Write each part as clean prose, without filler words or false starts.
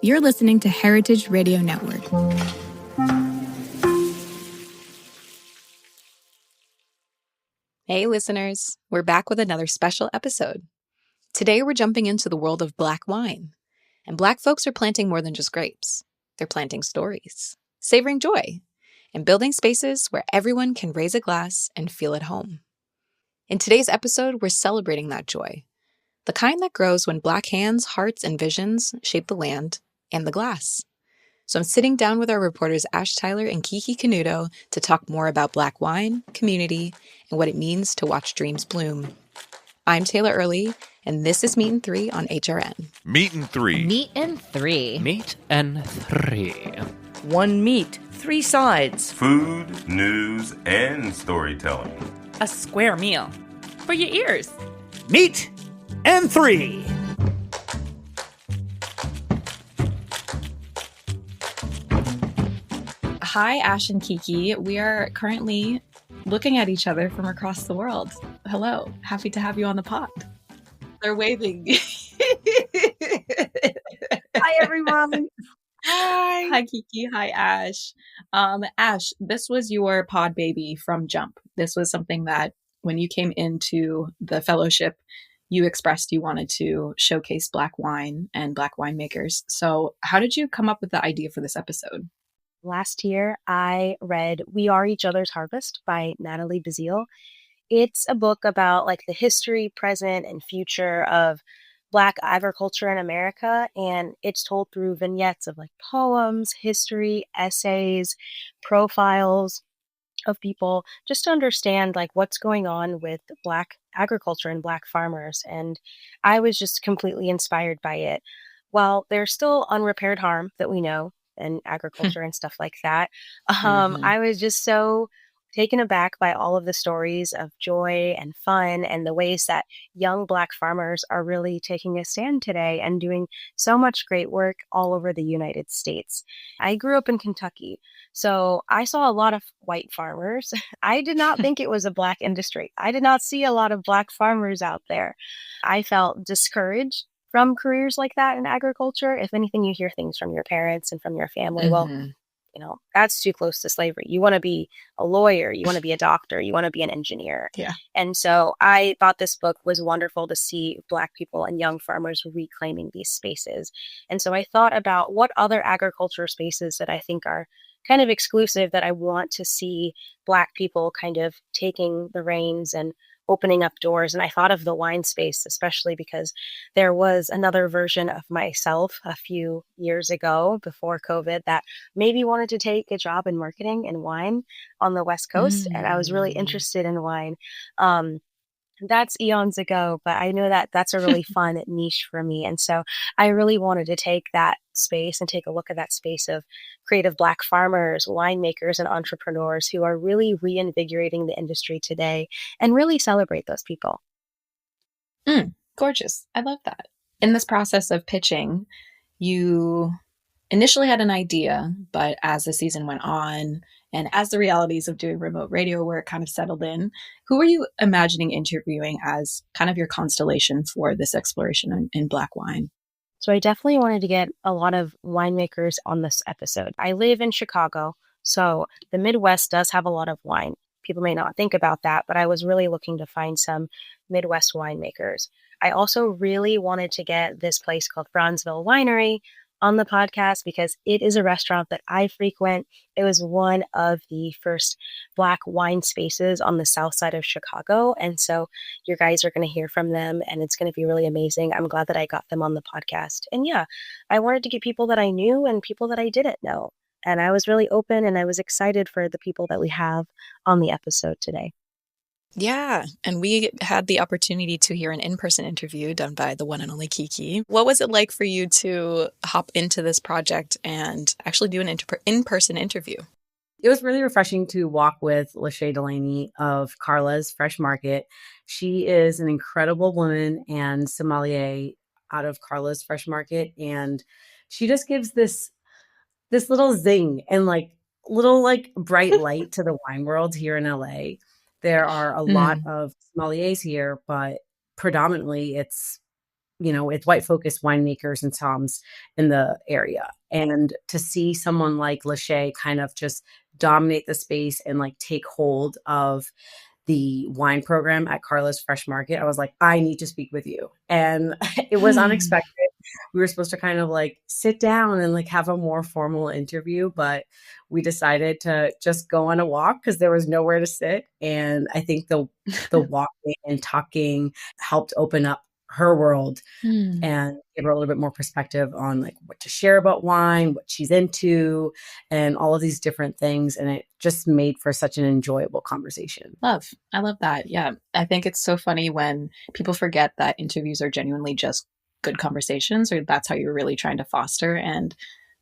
You're listening to Heritage Radio Network. Hey listeners, we're back with another special episode. Today we're jumping into the world of Black wine. And Black folks are planting more than just grapes. They're planting stories, savoring joy, and building spaces where everyone can raise a glass and feel at home. In today's episode, we're celebrating that joy. The kind that grows when Black hands, hearts, and visions shape the land and the glass. So I'm sitting down with our reporters Ash Tyler and Kiki Canuto to talk more about Black wine, community, and what it means to watch dreams bloom. I'm Taylor Early, and this is Meet and Three on HRN. Meet and Three. Meet and Three. Meet and Three. One meat, three sides. Food, news, and storytelling. A square meal. For your ears. Meet and Three. Hi, Ash and Kiki. We are currently looking at each other from across the world. Hello. Happy to have you on the pod. They're waving. Hi, everyone. Hi. Hi, Kiki. Hi, Ash. Ash, this was your pod baby from jump. This was something that when you came into the fellowship, you expressed you wanted to showcase Black wine and Black winemakers. So how did you come up with the idea for this episode? Last year, I read We Are Each Other's Harvest by Natalie Bazile. It's a book about like the history, present, and future of Black agriculture in America. And it's told through vignettes of like poems, history, essays, profiles of people, just to understand like what's going on with Black agriculture and Black farmers. And I was just completely inspired by it. While there's still unrepaired harm that we know in agriculture and stuff like that, I was just so taken aback by all of the stories of joy and fun and the ways that young Black farmers are really taking a stand today and doing so much great work all over the United States. I grew up in Kentucky, so I saw a lot of white farmers. I did not think it was a Black industry. I did not see a lot of Black farmers out there. I felt discouraged from careers like that in agriculture. If anything, you hear things from your parents and from your family. Well, you know, that's too close to slavery. You want to be a lawyer, you want to be a doctor, you want to be an engineer. Yeah. And so I thought this book was wonderful to see Black people and young farmers reclaiming these spaces. And so I thought about what other agriculture spaces that I think are kind of exclusive that I want to see Black people kind of taking the reins and opening up doors. And I thought of the wine space, especially because there was another version of myself a few years ago before COVID that maybe wanted to take a job in marketing and wine on the West Coast. And I was really interested in wine. That's eons ago, but I know that that's a really fun niche for me. And so I really wanted to take that space and take a look at that space of creative Black farmers, winemakers, and entrepreneurs who are really reinvigorating the industry today and really celebrate those people. Gorgeous. I love that. In this process of pitching, you initially had an idea, but as the season went on, and as the realities of doing remote radio work kind of settled in, who were you imagining interviewing as kind of your constellation for this exploration in Black wine? So I definitely wanted to get a lot of winemakers on this episode. I live in Chicago, so the Midwest does have a lot of wine. People may not think about that, but I was really looking to find some Midwest winemakers. I also really wanted to get this place called Bronzeville Winery on the podcast because it is a restaurant that I frequent. It was one of the first Black wine spaces on the south side of Chicago. And so you guys are going to hear from them and it's going to be really amazing. I'm glad that I got them on the podcast. And yeah, I wanted to get people that I knew and people that I didn't know. And I was really open and I was excited for the people that we have on the episode today. Yeah, and we had the opportunity to hear an in-person interview done by the one and only Kiki. What was it like for you to hop into this project and actually do an in-person interview? It was really refreshing to walk with LaShea Delaney of Carla's Fresh Market. She is an incredible woman and sommelier out of Carla's Fresh Market, and she just gives this little zing and little bright light to the wine world here in LA. There are a lot of sommeliers here, but predominantly it's it's white focused winemakers and somms in the area. And to see someone like LaShea kind of just dominate the space and like take hold of the wine program at Carla's Fresh Market, I was like, I need to speak with you. And it was unexpected. We were supposed to kind of like sit down and like have a more formal interview, but we decided to just go on a walk because there was nowhere to sit. And I think the walking and talking helped open up her world and give her a little bit more perspective on like what to share about wine, what she's into, and all of these different things. And it just made for such an enjoyable conversation. I love that. Yeah. I think it's so funny when people forget that interviews are genuinely just good conversations, or that's how you're really trying to foster. And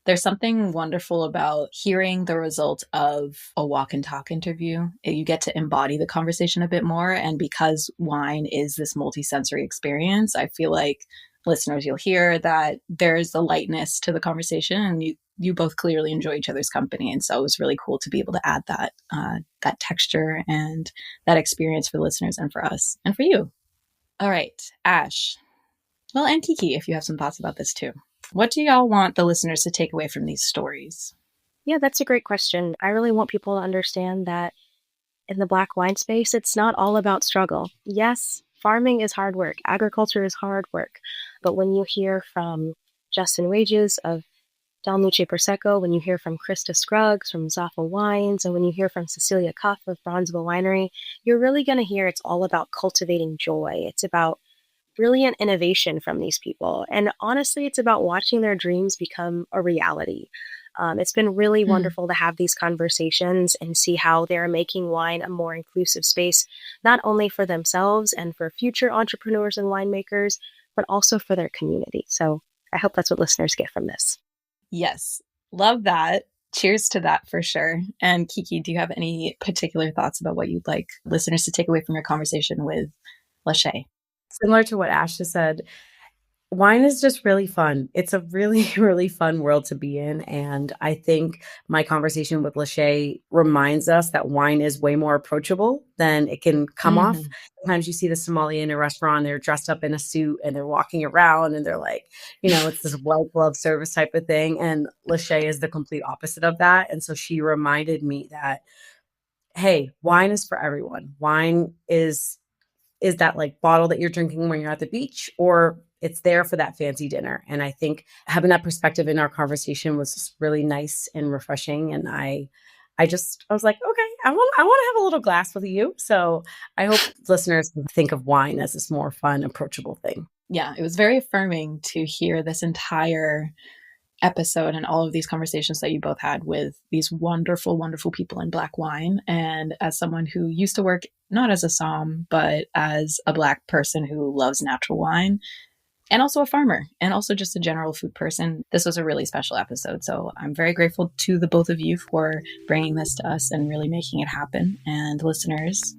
there's something wonderful about hearing the result of a walk and talk interview. You get to embody the conversation a bit more. And because wine is this multisensory experience, I feel like listeners, you'll hear that there's a lightness to the conversation, and you both clearly enjoy each other's company. And so it was really cool to be able to add that texture and that experience for the listeners and for us and for you. All right, Ash. Well, and Kiki, if you have some thoughts about this too. What do y'all want the listeners to take away from these stories? Yeah, that's a great question. I really want people to understand that in the Black wine space, it's not all about struggle. Yes, farming is hard work. Agriculture is hard work. But when you hear from Justin Wages of Luchi Prosecco, when you hear from Krista Scruggs from ZAFA Wines, and when you hear from Cecilia Cuff of Bronzeville Winery, you're really going to hear it's all about cultivating joy. It's about brilliant innovation from these people. And honestly, it's about watching their dreams become a reality. It's been really wonderful to have these conversations and see how they're making wine a more inclusive space, not only for themselves and for future entrepreneurs and winemakers, but also for their community. So I hope that's what listeners get from this. Yes, love that. Cheers to that for sure. And Kiki, do you have any particular thoughts about what you'd like listeners to take away from your conversation with LaShea? Similar to what Ash just said, wine is just really fun. It's a really, really fun world to be in. And I think my conversation with LaShea reminds us that wine is way more approachable than it can come off. Sometimes you see the sommelier in a restaurant, they're dressed up in a suit and they're walking around and they're like, it's this well-gloved service type of thing. And LaShea is the complete opposite of that. And so she reminded me that, hey, wine is for everyone. Wine is that like bottle that you're drinking when you're at the beach, or it's there for that fancy dinner. And I think having that perspective in our conversation was just really nice and refreshing. And I was like, okay, I want to have a little glass with you. So I hope listeners think of wine as this more fun, approachable thing. Yeah, it was very affirming to hear this entire episode and all of these conversations that you both had with these wonderful, wonderful people in Black wine. And as someone who used to work not as a somm, but as a Black person who loves natural wine, and also a farmer, and also just a general food person, this was a really special episode. So I'm very grateful to the both of you for bringing this to us and really making it happen. And listeners,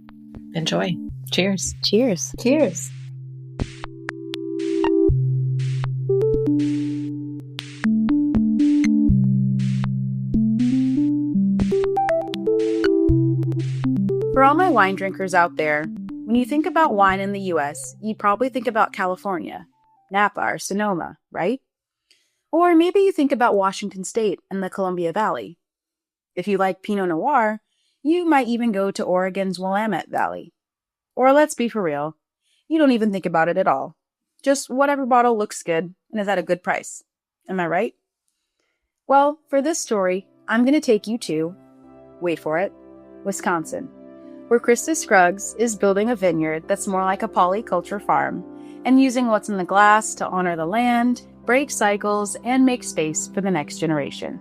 enjoy. Cheers. Cheers. Cheers. For all my wine drinkers out there, when you think about wine in the US, you probably think about California, Napa or Sonoma, right? Or maybe you think about Washington State and the Columbia Valley. If you like Pinot Noir, you might even go to Oregon's Willamette Valley. Or let's be for real, you don't even think about it at all. Just whatever bottle looks good and is at a good price. Am I right? Well, for this story, I'm going to take you to, wait for it, Wisconsin, where Krista Scruggs is building a vineyard that's more like a polyculture farm and using what's in the glass to honor the land, break cycles, and make space for the next generation.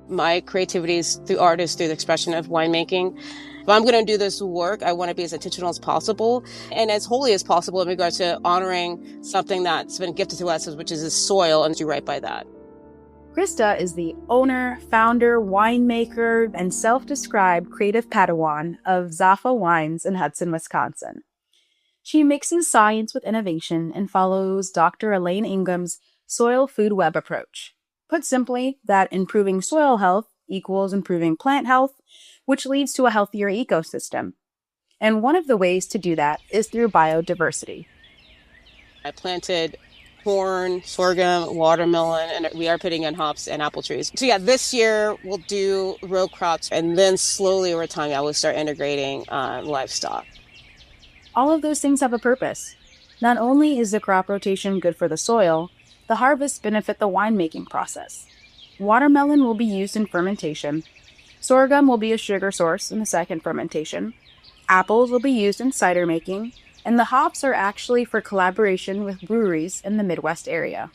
My creativity is through art, is through the expression of winemaking. If I'm going to do this work, I want to be as intentional as possible and as holy as possible in regards to honoring something that's been gifted to us, which is the soil, and do right by that. Krista is the owner, founder, winemaker, and self-described creative Padawan of ZAFA Wines in Hudson, Wisconsin. She mixes science with innovation and follows Dr. Elaine Ingham's soil food web approach. Put simply, that improving soil health equals improving plant health, which leads to a healthier ecosystem. And one of the ways to do that is through biodiversity. I planted corn, sorghum, watermelon, and we are putting in hops and apple trees. So yeah, this year we'll do row crops, and then slowly over time, I will start integrating livestock. All of those things have a purpose. Not only is the crop rotation good for the soil, the harvests benefit the winemaking process. Watermelon will be used in fermentation. Sorghum will be a sugar source in the second fermentation. Apples will be used in cider making, and the hops are actually for collaboration with breweries in the Midwest area.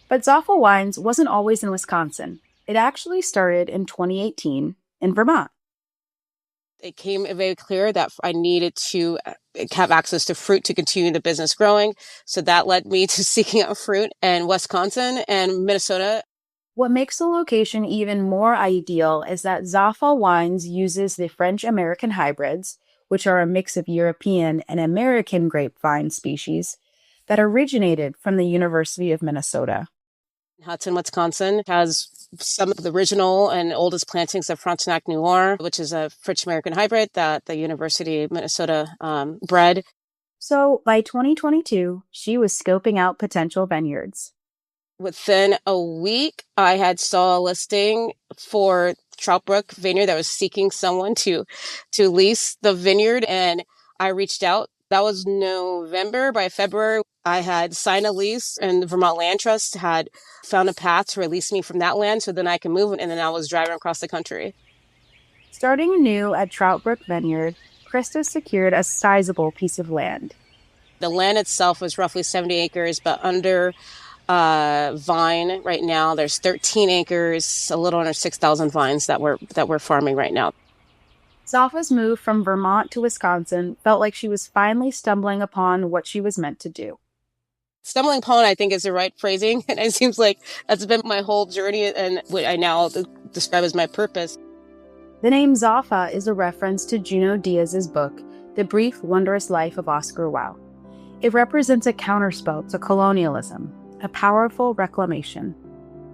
But ZAFA Wines wasn't always in Wisconsin. It actually started in 2018 in Vermont. It came very clear that I needed to have access to fruit to continue the business growing. So that led me to seeking out fruit in Wisconsin and Minnesota. What makes the location even more ideal is that ZAFA Wines uses the French-American hybrids, which are a mix of European and American grapevine species, that originated from the University of Minnesota. Hudson, Wisconsin has some of the original and oldest plantings of Frontenac Noir, which is a French-American hybrid that the University of Minnesota bred. So by 2022, she was scoping out potential vineyards. Within a week, I had saw a listing for Troutbrook Vineyard that was seeking someone to lease the vineyard, and I reached out. That was November. By February, I had signed a lease, and the Vermont Land Trust had found a path to release me from that land so then I can move, and then I was driving across the country. Starting new at Troutbrook Vineyard, Krista secured a sizable piece of land. The land itself was roughly 70 acres, but under vine right now, there's 13 acres, a little under 6,000 vines that we're farming right now. ZAFA's move from Vermont to Wisconsin felt like she was finally stumbling upon what she was meant to do. Stumbling upon, I think, is the right phrasing. And it seems like that's been my whole journey and what I now describe as my purpose. The name ZAFA is a reference to Junot Diaz's book, The Brief, Wondrous Life of Oscar Wilde. It represents a counterspell to colonialism, a powerful reclamation.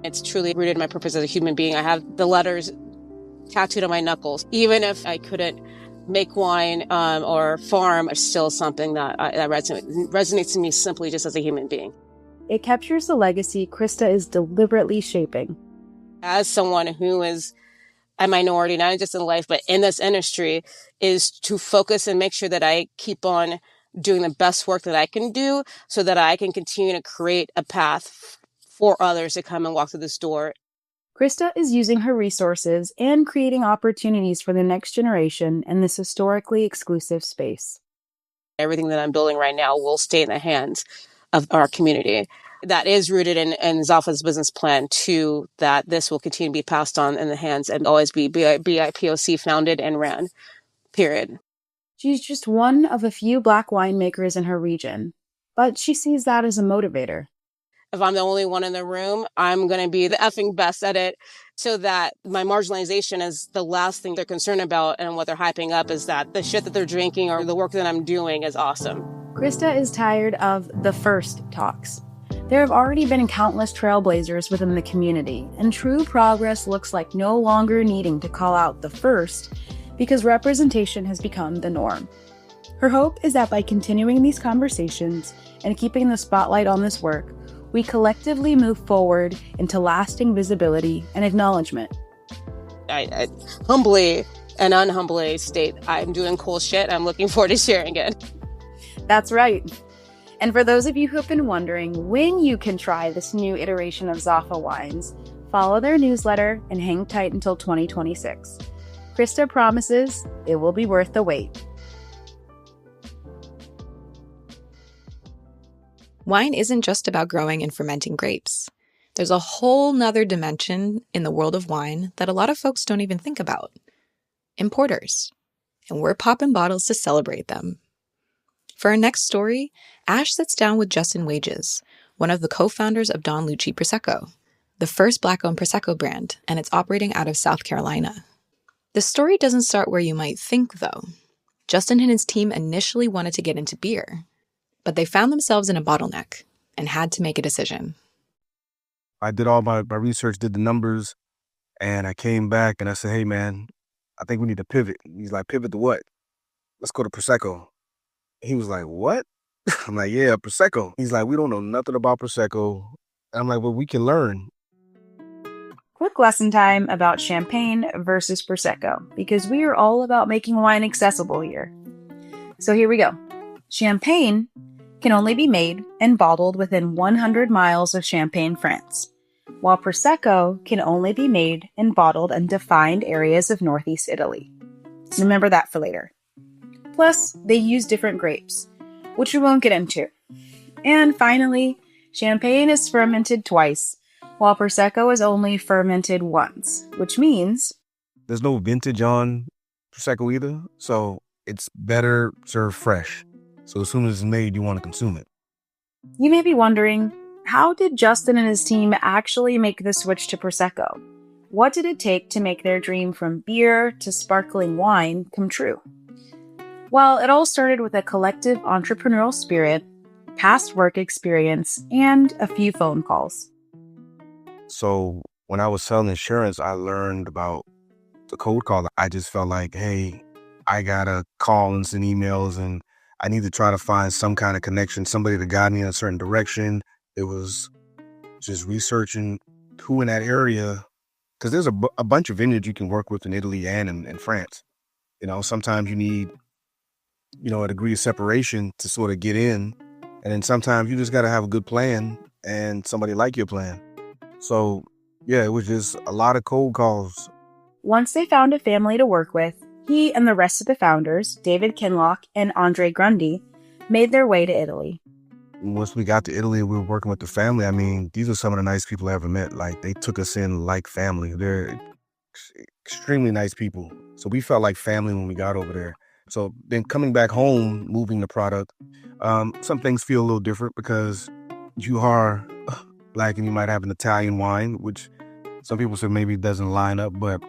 It's truly rooted in my purpose as a human being. I have the letters tattooed on my knuckles. Even if I couldn't make wine or farm, it's still something that resonates to me simply just as a human being. It captures the legacy Krista is deliberately shaping. As someone who is a minority, not just in life, but in this industry, is to focus and make sure that I keep on doing the best work that I can do so that I can continue to create a path for others to come and walk through this door. Krista is using her resources and creating opportunities for the next generation in this historically exclusive space. Everything that I'm building right now will stay in the hands of our community. That is rooted in ZAFA's business plan too, that this will continue to be passed on in the hands and always be BIPOC founded and ran, period. She's just one of a few Black winemakers in her region, but she sees that as a motivator. If I'm the only one in the room, I'm going to be the effing best at it so that my marginalization is the last thing they're concerned about, and what they're hyping up is that the shit that they're drinking or the work that I'm doing is awesome. Krista is tired of the first talks. There have already been countless trailblazers within the community, and true progress looks like no longer needing to call out the first because representation has become the norm. Her hope is that by continuing these conversations and keeping the spotlight on this work, we collectively move forward into lasting visibility and acknowledgement. I humbly and unhumbly state I'm doing cool shit. I'm looking forward to sharing it. That's right. And for those of you who have been wondering when you can try this new iteration of ZAFA Wines, follow their newsletter and hang tight until 2026. Krista promises it will be worth the wait. Wine isn't just about growing and fermenting grapes. There's a whole nother dimension in the world of wine that a lot of folks don't even think about. Importers. And we're popping bottles to celebrate them. For our next story, Ash sits down with Justin Wages, one of the co-founders of Don Luchi Prosecco, the first Black-owned Prosecco brand, and it's operating out of South Carolina. The story doesn't start where you might think, though. Justin and his team initially wanted to get into beer, but they found themselves in a bottleneck and had to make a decision. I did all my research, did the numbers, and I came back and I said, hey, man, I think we need to pivot. He's like, pivot to what? Let's go to Prosecco. He was like, what? I'm like, yeah, Prosecco. He's like, we don't know nothing about Prosecco. I'm like, well, we can learn. Quick lesson time about champagne versus Prosecco, because we are all about making wine accessible here. So here we go. Champagne can only be made and bottled within 100 miles of Champagne, France, while Prosecco can only be made and bottled in defined areas of northeast Italy. Remember that for later. Plus, they use different grapes, which we won't get into. And finally, champagne is fermented twice, while Prosecco is only fermented once, which means there's no vintage on Prosecco either, so it's better served fresh. So as soon as it's made, you want to consume it. You may be wondering, how did Justin and his team actually make the switch to Prosecco? What did it take to make their dream from beer to sparkling wine come true? Well, it all started with a collective entrepreneurial spirit, past work experience, and a few phone calls. So when I was selling insurance, I learned about the cold call. I just felt like, hey, I gotta call and send emails, and I need to try to find some kind of connection, somebody to guide me in a certain direction. It was just researching who in that area, because there's a bunch of vineyards you can work with in Italy and in France. You know, sometimes you need, a degree of separation to sort of get in. And then sometimes you just got to have a good plan and somebody like your plan. So, yeah, it was just a lot of cold calls. Once they found a family to work with, he and the rest of the founders, David Kinlock and Andre Grundy, made their way to Italy. Once we got to Italy, we were working with the family. I mean, these are some of the nice people I ever met. Like, they took us in like family. They're extremely nice people. So we felt like family when we got over there. So then coming back home, moving the product, some things feel a little different because you are Black and you might have an Italian wine, which some people say maybe doesn't line up, but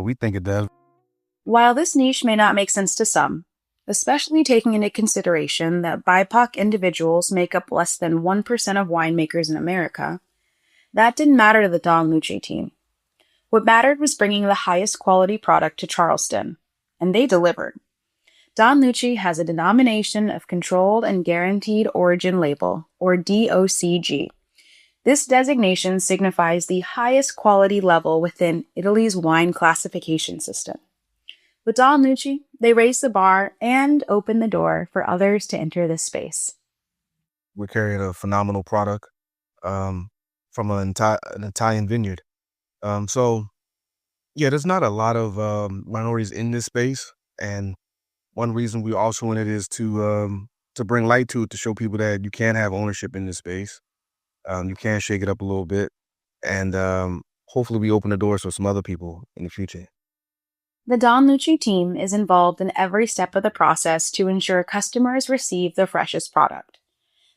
we think it does. While this niche may not make sense to some, especially taking into consideration that BIPOC individuals make up less than 1% of winemakers in America, that didn't matter to the Don Luchi team. What mattered was bringing the highest quality product to Charleston, and they delivered. Don Luchi has a denomination of Controlled and Guaranteed Origin Label, or DOCG. This designation signifies the highest quality level within Italy's wine classification system. With Don Luchi, they raised the bar and opened the door for others to enter this space. We're carrying a phenomenal product from an Italian vineyard. So, yeah, there's not a lot of minorities in this space. And one reason we're also in it is to bring light to it, to show people that you can have ownership in this space. You can shake it up a little bit. And hopefully we open the doors for some other people in the future. The Don Luchi team is involved in every step of the process to ensure customers receive the freshest product.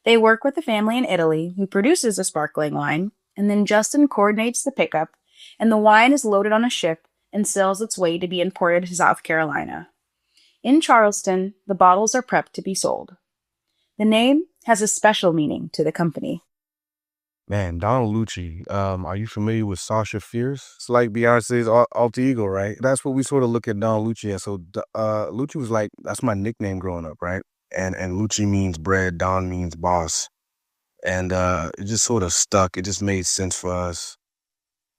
They work with the family in Italy who produces the sparkling wine, and then Justin coordinates the pickup, and the wine is loaded on a ship and sails its way to be imported to South Carolina. In Charleston, the bottles are prepped to be sold. The name has a special meaning to the company. Man, Donald Luchi, are you familiar with Sasha Fierce? It's like Beyonce's alter ego, right? That's what we sort of look at Donald Luchi as. So Luchi was like, that's my nickname growing up, right? And Luchi means bread, Don means boss. And it just sort of stuck. It just made sense for us.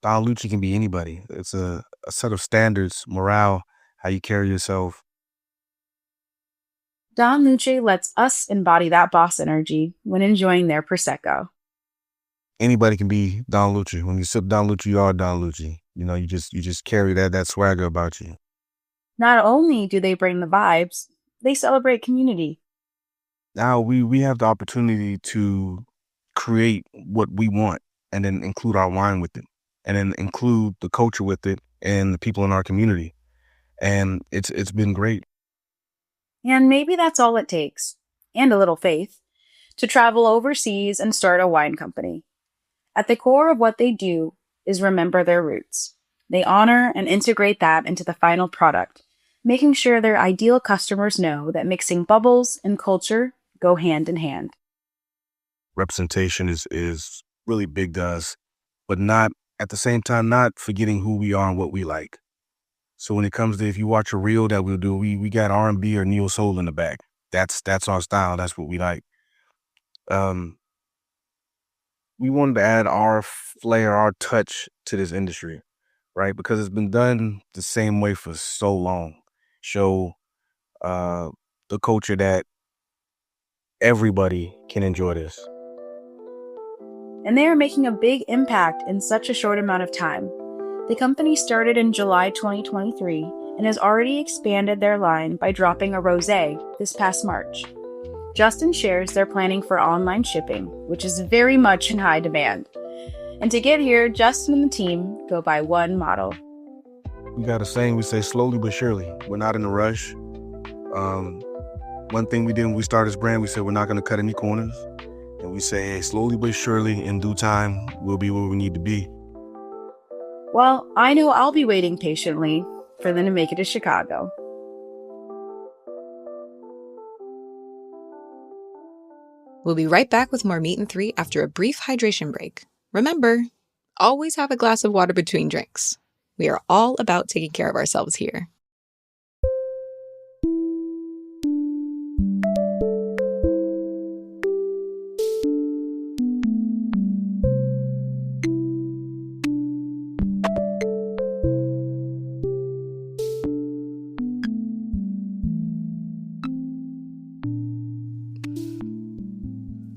Donald Luchi can be anybody. It's a set of standards, morale, how you carry yourself. Don Luchi lets us embody that boss energy when enjoying their Prosecco. Anybody can be Don Luchi. When you sip Don Luchi, you are Don Luchi. You know, you just carry that swagger about you. Not only do they bring the vibes, they celebrate community. Now we have the opportunity to create what we want and then include our wine with it and then include the culture with it and the people in our community. And it's been great. And maybe that's all it takes, and a little faith, to travel overseas and start a wine company. At the core of what they do is remember their roots. They honor and integrate that into the final product, making sure their ideal customers know that mixing bubbles and culture go hand in hand. Representation is really big to us, but not at the same time, not forgetting who we are and what we like. So when it comes to, if you watch a reel that we'll do, we got R&B or neo soul in the back. that's our style. That's what we like. We wanted to add our flair, our touch to this industry, right? Because it's been done the same way for so long. Show the culture that everybody can enjoy this. And they are making a big impact in such a short amount of time. The company started in July 2023 and has already expanded their line by dropping a rosé this past March. Justin shares they're planning for online shipping, which is very much in high demand. And to get here, Justin and the team go by one model. We got a saying, we say slowly but surely. We're not in a rush. One thing we did when we started this brand, we said we're not going to cut any corners. And we say, hey, slowly but surely, in due time, we'll be where we need to be. Well, I know I'll be waiting patiently for them to make it to Chicago. We'll be right back with more Meat and Three after a brief hydration break. Remember, always have a glass of water between drinks. We are all about taking care of ourselves here.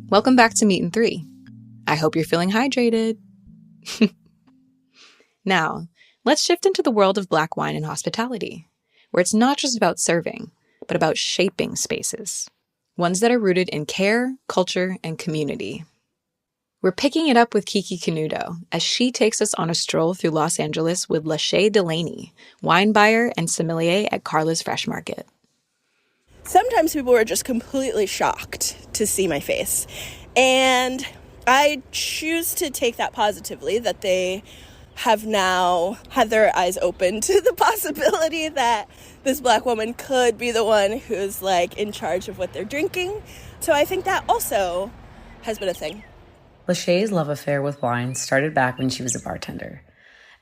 Welcome back to Meat and Three. I hope you're feeling hydrated. Now, let's shift into the world of Black wine and hospitality, where it's not just about serving, but about shaping spaces, ones that are rooted in care, culture, and community. We're picking it up with Kiki Canudo as she takes us on a stroll through Los Angeles with LaShea Delaney, wine buyer and sommelier at Carla's Fresh Market. Sometimes people were just completely shocked to see my face. And I choose to take that positively, that they have now had their eyes open to the possibility that this Black woman could be the one who's like in charge of what they're drinking. So I think that also has been a thing. LaShea's love affair with wine started back when she was a bartender.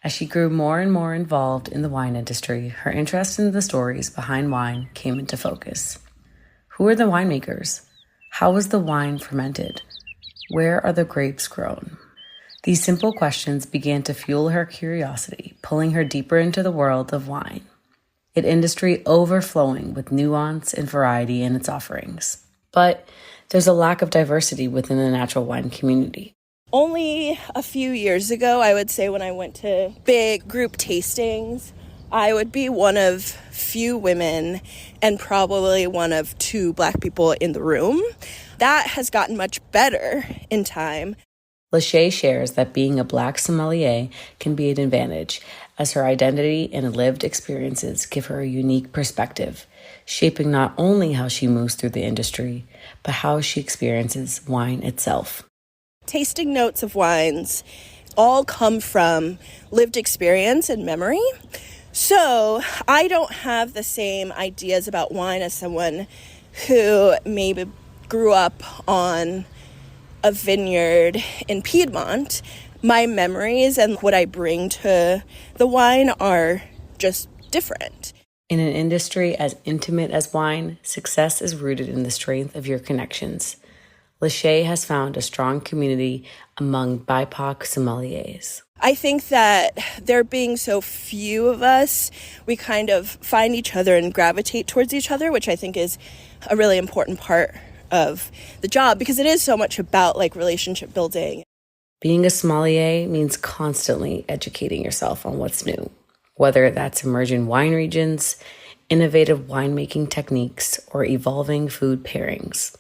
As she grew more and more involved in the wine industry, her interest in the stories behind wine came into focus. Who are the winemakers? How was the wine fermented? Where are the grapes grown? These simple questions began to fuel her curiosity, pulling her deeper into the world of wine, an industry overflowing with nuance and variety in its offerings. But there's a lack of diversity within the natural wine community. Only a few years ago, I would say, when I went to big group tastings, I would be one of few women and probably one of two Black people in the room. That has gotten much better in time. LaShea shares that being a Black sommelier can be an advantage, as her identity and lived experiences give her a unique perspective, shaping not only how she moves through the industry, but how she experiences wine itself. Tasting notes of wines all come from lived experience and memory. So I don't have the same ideas about wine as someone who maybe grew up on a vineyard in Piedmont. My memories and what I bring to the wine are just different. In an industry as intimate as wine, success is rooted in the strength of your connections. LaShea has found a strong community among BIPOC sommeliers. I think that there being so few of us, we kind of find each other and gravitate towards each other, which I think is a really important part of the job because it is so much about like relationship building. Being a sommelier means constantly educating yourself on what's new, whether that's emerging wine regions, innovative winemaking techniques, or evolving food pairings.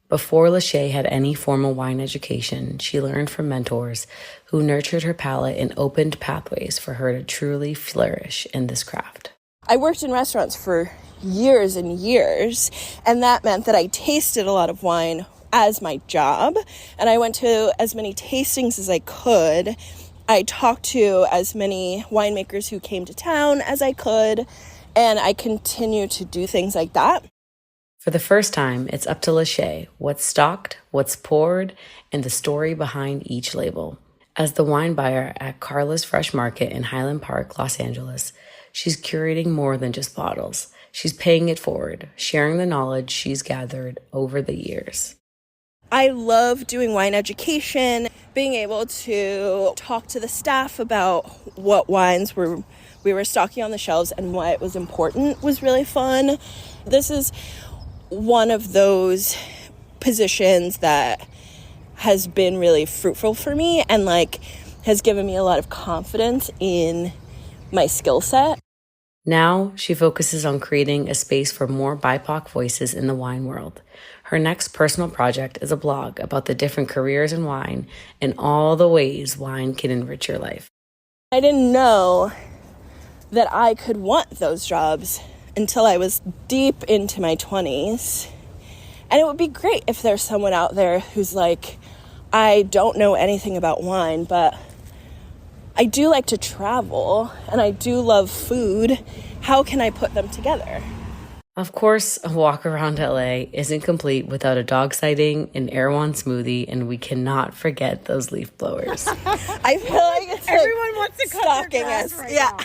Before LaShea had any formal wine education, she learned from mentors who nurtured her palate and opened pathways for her to truly flourish in this craft. I worked in restaurants for years and years, and that meant that I tasted a lot of wine as my job, and I went to as many tastings as I could. I talked to as many winemakers who came to town as I could, and I continue to do things like that. For the first time, it's up to LaShea what's stocked, what's poured, and the story behind each label. As the wine buyer at Carla's Fresh Market in Highland Park, Los Angeles, she's curating more than just bottles. She's paying it forward, sharing the knowledge she's gathered over the years. I love doing wine education, being able to talk to the staff about what wines we were stocking on the shelves and what was important was really fun. This is one of those positions that has been really fruitful for me and has given me a lot of confidence in my skill set. Now she focuses on creating a space for more BIPOC voices in the wine world. Her next personal project is a blog about the different careers in wine and all the ways wine can enrich your life. I didn't know that I could want those jobs until I was deep into my 20s. And it would be great if there's someone out there who's like, I don't know anything about wine, but I do like to travel and I do love food. How can I put them together? Of course, a walk around LA isn't complete without a dog sighting, an Erewhon smoothie, and we cannot forget those leaf blowers. I feel like it's everyone wants to cut their grass us. right Yeah.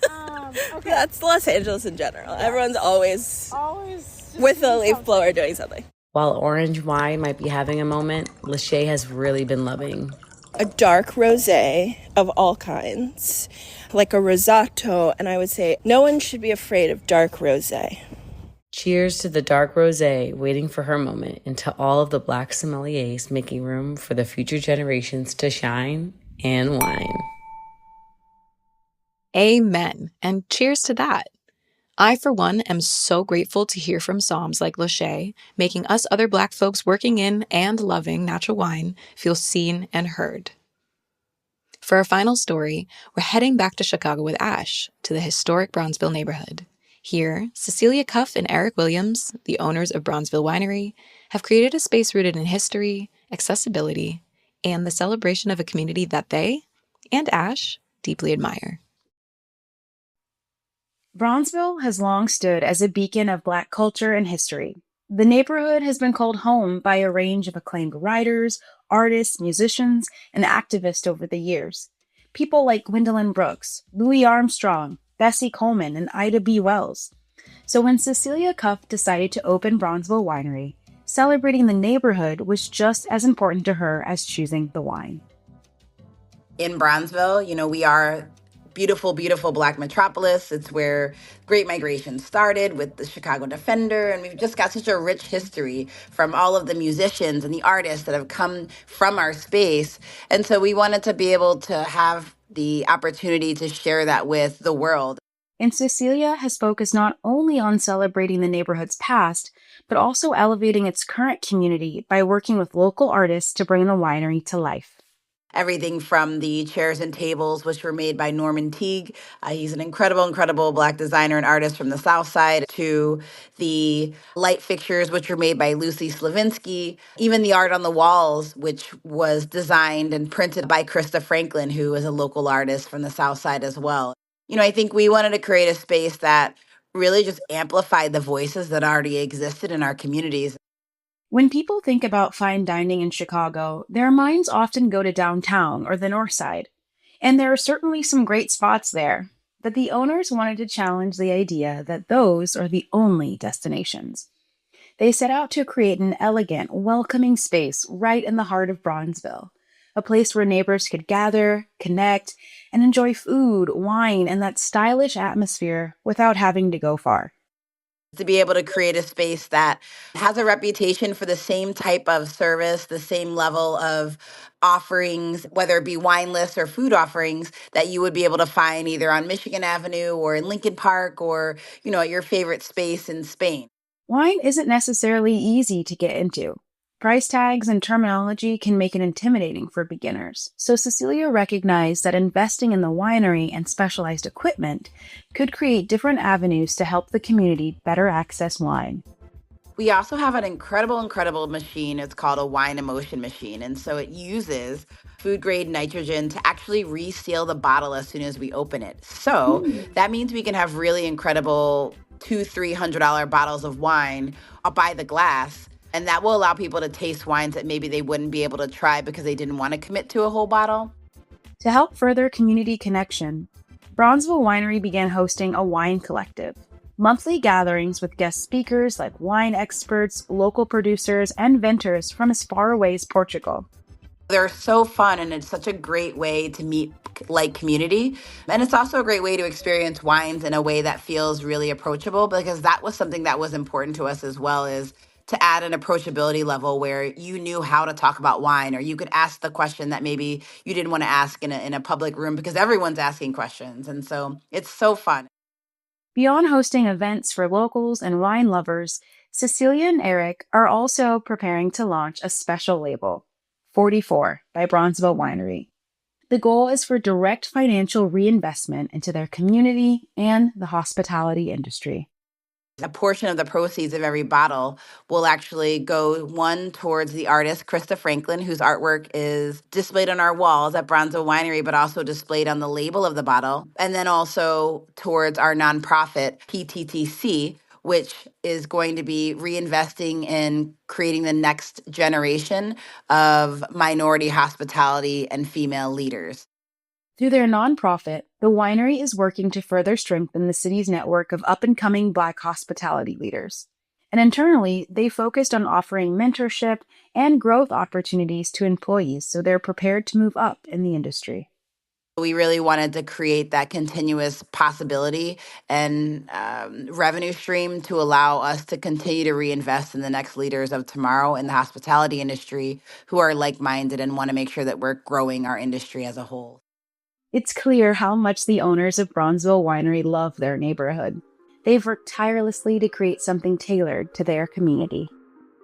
now. Okay. That's Los Angeles in general. Yeah. Everyone's always with a leaf blower doing something. While orange wine might be having a moment, LaShea has really been loving a dark rosé of all kinds, like a rosato, and I would say no one should be afraid of dark rosé. Cheers to the dark rosé waiting for her moment, and to all of the Black sommeliers making room for the future generations to shine and wine. Amen. And cheers to that. I, for one, am so grateful to hear from somms like LaShea, making us other Black folks working in and loving natural wine feel seen and heard. For our final story, we're heading back to Chicago with Ash, to the historic Bronzeville neighborhood. Here, Cecilia Cuff and Eric Williams, the owners of Bronzeville Winery, have created a space rooted in history, accessibility, and the celebration of a community that they, and Ash, deeply admire. Bronzeville has long stood as a beacon of Black culture and history. The neighborhood has been called home by a range of acclaimed writers, artists, musicians, and activists over the years. People like Gwendolyn Brooks, Louis Armstrong, Bessie Coleman, and Ida B. Wells. So when Cecilia Cuff decided to open Bronzeville Winery, celebrating the neighborhood was just as important to her as choosing the wine. In Bronzeville, we are beautiful, beautiful Black metropolis. It's where Great Migration started with the Chicago Defender, and we've just got such a rich history from all of the musicians and the artists that have come from our space. And so we wanted to be able to have the opportunity to share that with the world. And Cecilia has focused not only on celebrating the neighborhood's past, but also elevating its current community by working with local artists to bring the winery to life. Everything from the chairs and tables, which were made by Norman Teague. He's an incredible, incredible Black designer and artist from the South Side, to the light fixtures, which were made by Lucy Slavinsky. Even the art on the walls, which was designed and printed by Krista Franklin, who is a local artist from the South Side as well. I think we wanted to create a space that really just amplified the voices that already existed in our communities. When people think about fine dining in Chicago, their minds often go to downtown or the North Side. And there are certainly some great spots there, but the owners wanted to challenge the idea that those are the only destinations. They set out to create an elegant, welcoming space right in the heart of Bronzeville, a place where neighbors could gather, connect, and enjoy food, wine, and that stylish atmosphere without having to go far. To be able to create a space that has a reputation for the same type of service, the same level of offerings, whether it be wine lists or food offerings, that you would be able to find either on Michigan Avenue or in Lincoln Park or, at your favorite space in Spain. Wine isn't necessarily easy to get into. Price tags and terminology can make it intimidating for beginners, so Cecilia recognized that investing in the winery and specialized equipment could create different avenues to help the community better access wine. We also have an incredible, incredible machine. It's called a wine emulsion machine, and so it uses food-grade nitrogen to actually reseal the bottle as soon as we open it. So that means we can have really incredible $200-$300 bottles of wine by the glass. And that will allow people to taste wines that maybe they wouldn't be able to try because they didn't want to commit to a whole bottle. To help further community connection, Bronzeville Winery began hosting a wine collective. monthly gatherings with guest speakers like wine experts, local producers, and vintners from as far away as Portugal. They're so fun, and it's such a great way to meet like community. And it's also a great way to experience wines in a way that feels really approachable, because that was something that was important to us as well, is to add an approachability level where you knew how to talk about wine, or you could ask the question that maybe you didn't want to ask in a public room because everyone's asking questions. And so it's so fun. Beyond hosting events for locals and wine lovers, Cecilia and Eric are also preparing to launch a special label, 44 by Bronzeville Winery. The goal is for direct financial reinvestment into their community and the hospitality industry. A portion of the proceeds of every bottle will actually go, one, towards the artist, Krista Franklin, whose artwork is displayed on our walls at Bronzeville Winery, but also displayed on the label of the bottle. And then also towards our nonprofit, PTTC, which is going to be reinvesting in creating the next generation of minority hospitality and female leaders. Through their nonprofit, the winery is working to further strengthen the city's network of up-and-coming Black hospitality leaders. And internally, they focused on offering mentorship and growth opportunities to employees so they're prepared to move up in the industry. We really wanted to create that continuous possibility and revenue stream to allow us to continue to reinvest in the next leaders of tomorrow in the hospitality industry who are like-minded and want to make sure that we're growing our industry as a whole. It's clear how much the owners of Bronzeville Winery love their neighborhood. They've worked tirelessly to create something tailored to their community.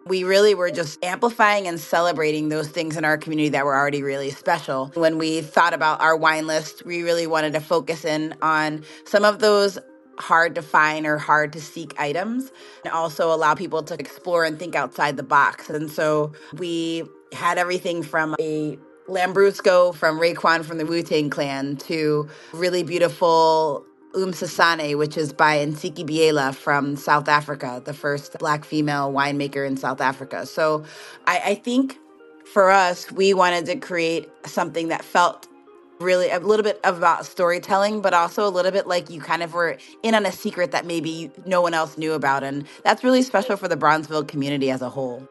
We really were just amplifying and celebrating those things in our community that were already really special. When we thought about our wine list, we really wanted to focus in on some of those hard to find or hard to seek items, and also allow people to explore and think outside the box. And so we had everything from a Lambrusco from Raekwon from the Wu-Tang Clan to really beautiful Sasane, which is by Nsiki Biela from South Africa, the first Black female winemaker in South Africa. So I think for us, we wanted to create something that felt really a little bit about storytelling, but also a little bit like you kind of were in on a secret that maybe no one else knew about. And that's really special for the Bronzeville community as a whole.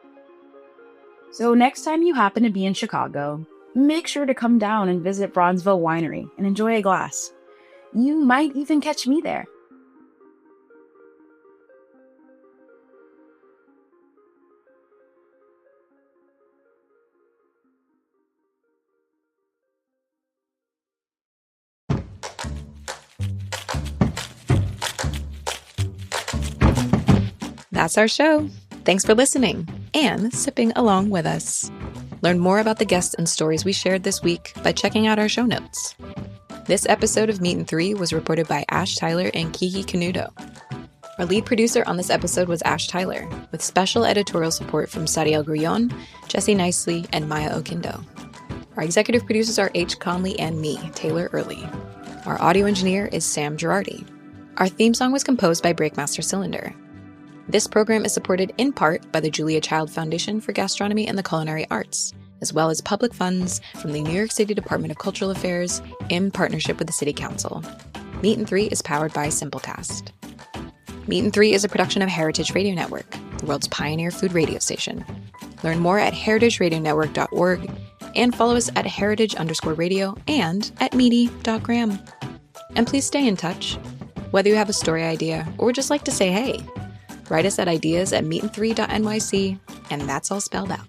So next time you happen to be in Chicago, make sure to come down and visit Bronzeville Winery and enjoy a glass. You might even catch me there. That's our show. Thanks for listening and sipping along with us. Learn more about the guests and stories we shared this week by checking out our show notes. This episode of Meat and Three was reported by Ash Tyler and Kiki Canudo. Our lead producer on this episode was Ash Tyler, with special editorial support from Sariel Grullon, Jesse Nicely, and Maya Okindo. Our executive producers are H. Conley and me, Taylor Early. Our audio engineer is Sam Girardi. Our theme song was composed by Breakmaster Cylinder. This program is supported in part by the Julia Child Foundation for Gastronomy and the Culinary Arts, as well as public funds from the New York City Department of Cultural Affairs in partnership with the City Council. Meat and Three is powered by Simplecast. Meat and Three is a production of Heritage Radio Network, the world's pioneer food radio station. Learn more at heritageradionetwork.org and follow us at heritage_radio and at meaty.gram. And please stay in touch. Whether you have a story idea or just like to say hey, write us at ideas@meatand3.nyc, and that's all spelled out.